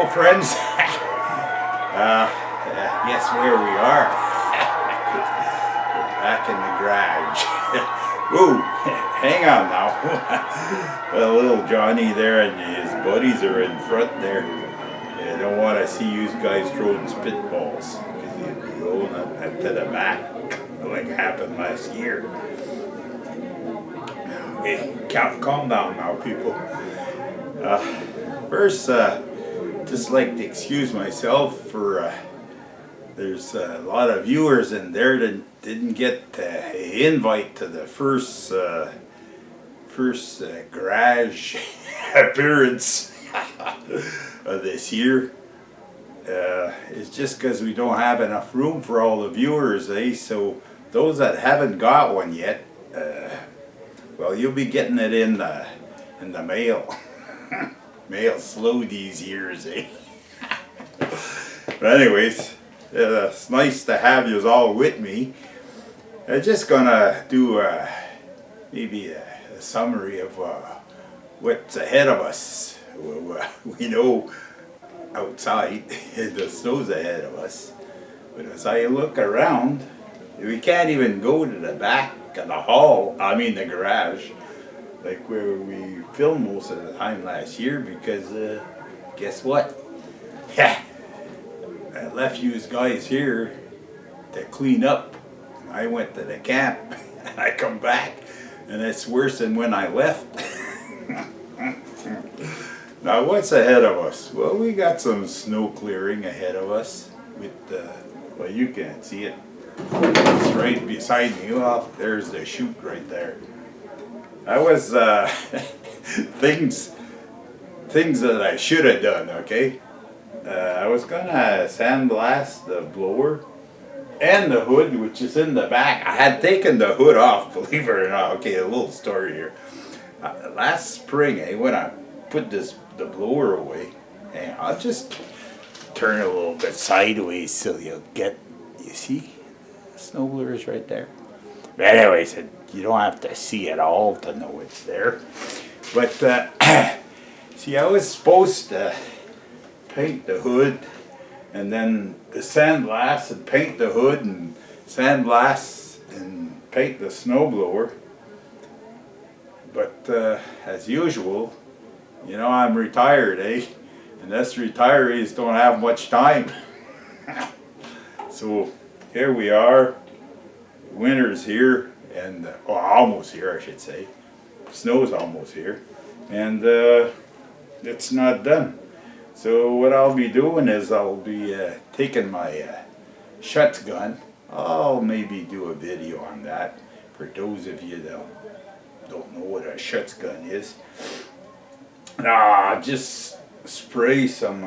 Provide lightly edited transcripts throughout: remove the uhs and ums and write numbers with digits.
Hello, friends. Guess where we are? Back in the garage. Whoa, hang on now. Well, little Johnny there and his buddies are in front there. I don't want to see you guys throwing spitballs because you'd be rolling it to the back like happened last year. Hey, calm down now, people. First, just like to excuse myself for there's a lot of viewers in there that didn't get an invite to the first garage appearance of this year. It's just because we don't have enough room for all the viewers, eh? So those that haven't got one yet, well, you'll be getting it in the mail. Mail slow these years, eh? But anyways, it's nice to have you all with me. I'm just gonna do maybe a summary of what's ahead of us. We know outside the snow's ahead of us, but as I look around, we can't even go to the back of the hall, I mean the garage, like where we filmed most of the time last year, because guess what? Yeah, I left you guys here to clean up. I went to the camp and I come back and it's worse than when I left. Now what's ahead of us? Well, we got some snow clearing ahead of us with well, you can't see it. It's right beside me. Well, there's the chute right there. That was things that I should have done, okay? I was gonna sandblast the blower and the hood, which is in the back. I had taken the hood off, believe it or not. Okay, a little story here. Last spring, when I put the blower away, and I'll just turn it a little bit sideways so you'll get, you see? The snow blower is right there. But anyways, you don't have to see it all to know it's there. But see, I was supposed to paint the hood and then the sandblast and paint the hood and sandblast and paint the snowblower. But as usual, you know, I'm retired, eh? And us retirees don't have much time. So here we are. Winter's here, and almost here, I should say. Snow's almost here, and it's not done. So what I'll be doing is I'll be taking my shotgun. I'll maybe do a video on that for those of you that don't know what a shotgun is. Just spray some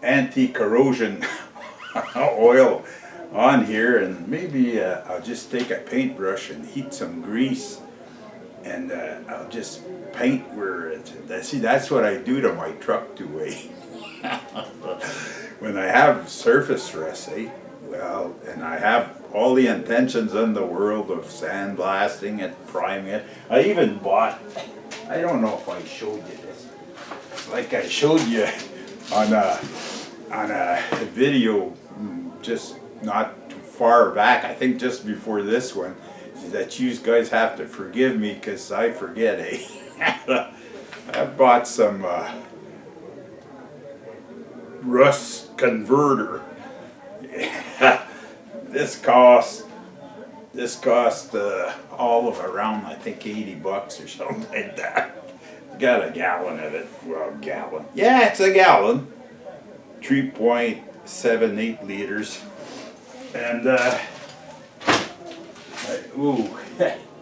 anti-corrosion oil on here, and maybe I'll just take a paintbrush and heat some grease, and I'll just paint where it's. See, that's what I do to my truck too, eh? When I have surface rust, eh? Well, and I have all the intentions in the world of sandblasting it, priming it. I even bought, I don't know if I showed you this, like I showed you on a video just not too far back, I think just before this one, that you guys have to forgive me because I forget, eh? I bought some rust converter. This cost all of around, I think, $80 or something like that. Got a gallon of it. Well, gallon. Yeah, it's a gallon. 3.78 liters. And ooh,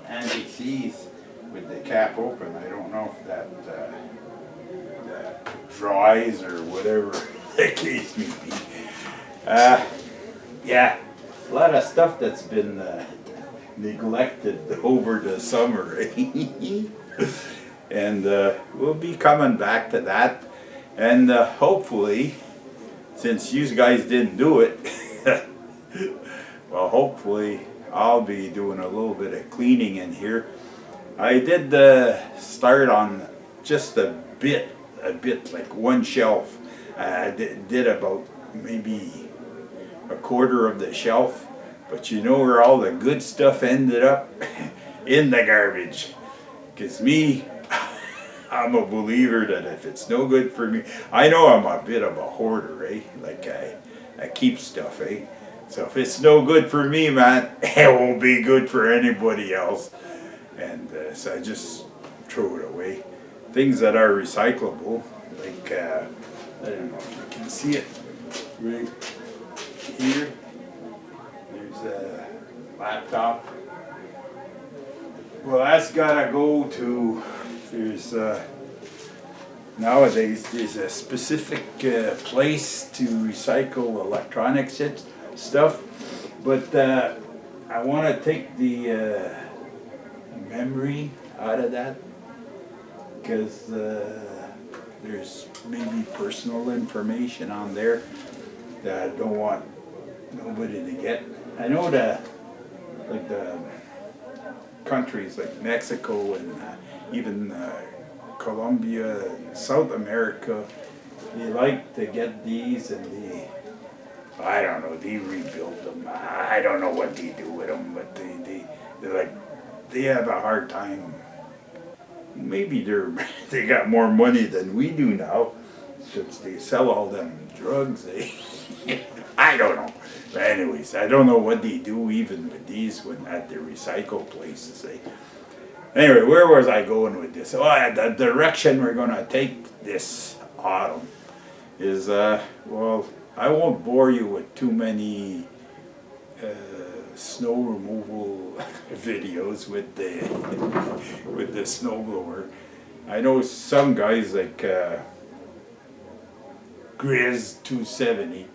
anti-seize with the cap open. I don't know if that dries or whatever the case may be. Yeah, a lot of stuff that's been neglected over the summer. And we'll be coming back to that. And hopefully, since you guys didn't do it, well, hopefully I'll be doing a little bit of cleaning in here. I did start on just a bit, like one shelf. did about maybe a quarter of the shelf. But you know where all the good stuff ended up? In the garbage. Because me, I'm a believer that if it's no good for me, I know I'm a bit of a hoarder, eh? Like I keep stuff, eh? So if it's no good for me, man, it won't be good for anybody else. And so I just throw it away. Things that are recyclable, like, I don't know if you can see it right here. There's a laptop. Well, that's gotta go to, there's, nowadays there's a specific place to recycle electronics stuff, but I want to take the memory out of that, because there's maybe personal information on there that I don't want nobody to get. I know that, like the countries like Mexico and even Colombia and South America, they like to get these and I don't know, they rebuild them. I don't know what they do with them, but they're like, they have a hard time. Maybe they got more money than we do now, since they sell all them drugs. I don't know. But anyways, I don't know what they do even with these when at the recycle places. Anyway, where was I going with this? Oh, the direction we're going to take this autumn is, well, I won't bore you with too many snow removal videos with the snowblower. I know some guys like Grizz 270.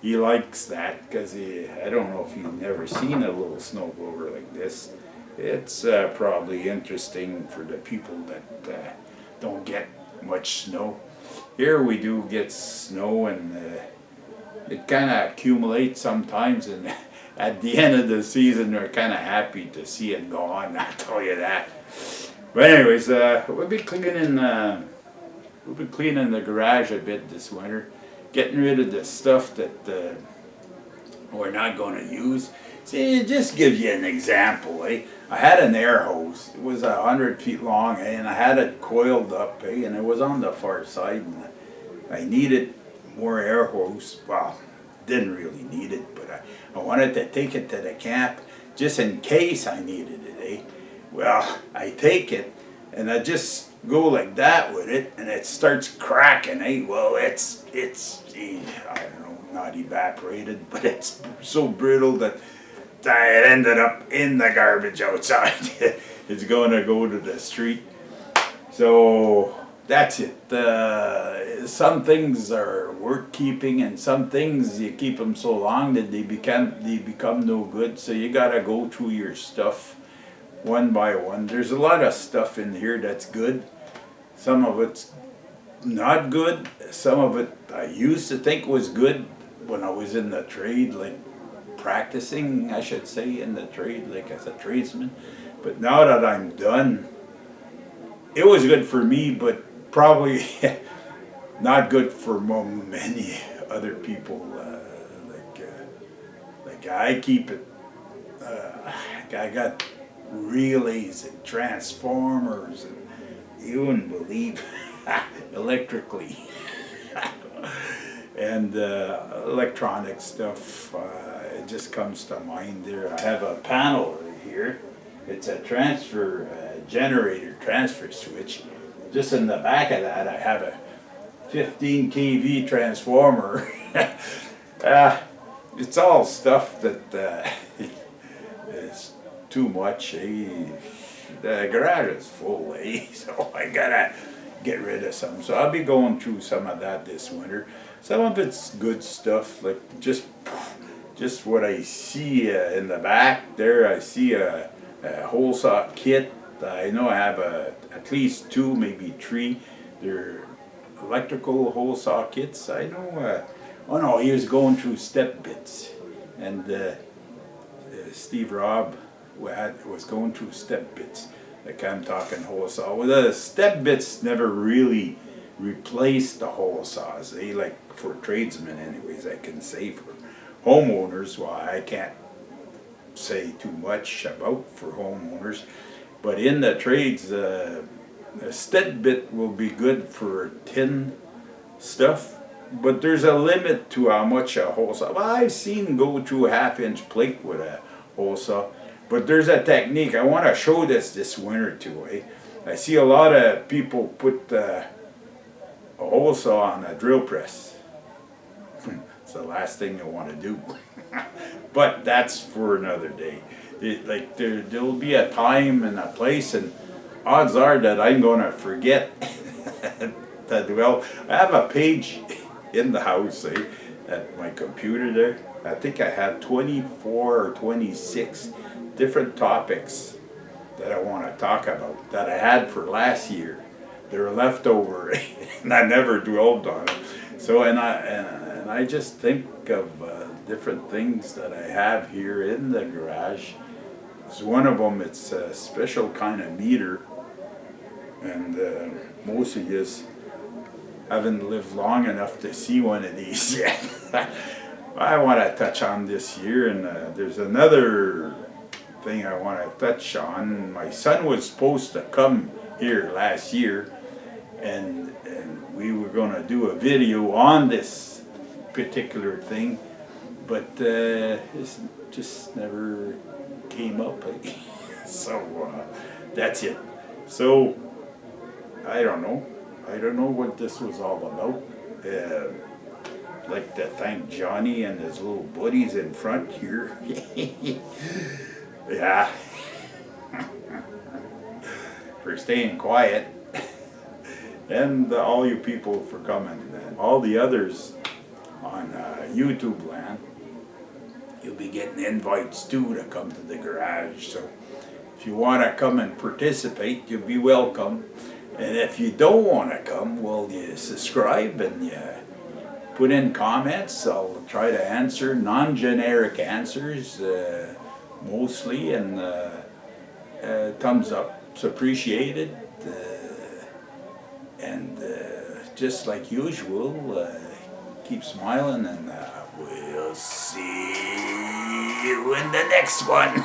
He likes that because I don't know if you've never seen a little snowblower like this. It's probably interesting for the people that don't get much snow. Here we do get snow, and it kind of accumulates sometimes, and at the end of the season we're kind of happy to see it gone, I'll tell you that. But anyways, we'll be cleaning the garage a bit this winter, getting rid of the stuff that we're not going to use. See, just give you an example, eh? I had an air hose. It was 100 feet long, eh? And I had it coiled up, eh? And it was on the far side, and I needed more air hose. Well, didn't really need it, but I wanted to take it to the camp just in case I needed it, eh? Well, I take it, and I just go like that with it, and it starts cracking, eh? Well, it's I don't know, not evaporated, but it's so brittle that it ended up in the garbage outside. It's going to go to the street. So that's it. Some things are worth keeping, and some things you keep them so long that they become no good. So you got to go through your stuff one by one. There's a lot of stuff in here that's good. Some of it's not good. Some of it I used to think was good when I was in the trade, like practicing, I should say, in the trade, like as a tradesman. But now that I'm done, it was good for me, but probably not good for many other people. Like I keep it. I got relays and transformers, and you wouldn't believe electrically. And electronic stuff, it just comes to mind there. I have a panel right here. It's a generator transfer switch. Just in the back of that, I have a 15 kV transformer. It's all stuff that is too much. The garage is full, so I gotta get rid of some. So I'll be going through some of that this winter. Some of it's good stuff, like just what I see in the back there. I see a hole saw kit. I know I have at least 2, maybe 3. They're electrical hole saw kits. I know. Oh no, he was going through step bits, and Steve Robb was going through step bits. Like I'm talking hole saw. Well, the step bits never really replace the hole saws. They like for tradesmen anyways, I can say. For homeowners, well, I can't say too much about for homeowners, but in the trades, a sted bit will be good for tin stuff, but there's a limit to how much a hole saw. Well, I've seen go through a 1/2 inch plate with a hole saw, but there's a technique. I want to show this winter too. I see a lot of people put a hole saw on a drill press. It's the last thing you want to do. But that's for another day. Like there'll be a time and a place, and odds are that I'm gonna forget that. Well, I have a page in the house, at my computer there. I think I have 24 or 26 different topics that I want to talk about that I had for last year. They're left over, and I never dwelled on them. So, and I just think of different things that I have here in the garage. So one of them, it's a special kind of meter, and most of you haven't lived long enough to see one of these yet. I want to touch on this year, and there's another thing I want to touch on. My son was supposed to come here last year, and we were going to do a video on this particular thing, but it just never came up. So that's it. So I don't know what this was all about. I'd like to thank Johnny and his little buddies in front here. Yeah. For staying quiet. And all you people for coming. And all the others on YouTube land, you'll be getting invites too to come to the garage. So if you want to come and participate, you'll be welcome. And if you don't want to come, well, you subscribe and you put in comments. I'll try to answer non-generic answers mostly, and thumbs up's appreciated. And just like usual, keep smiling, and we'll see you in the next one.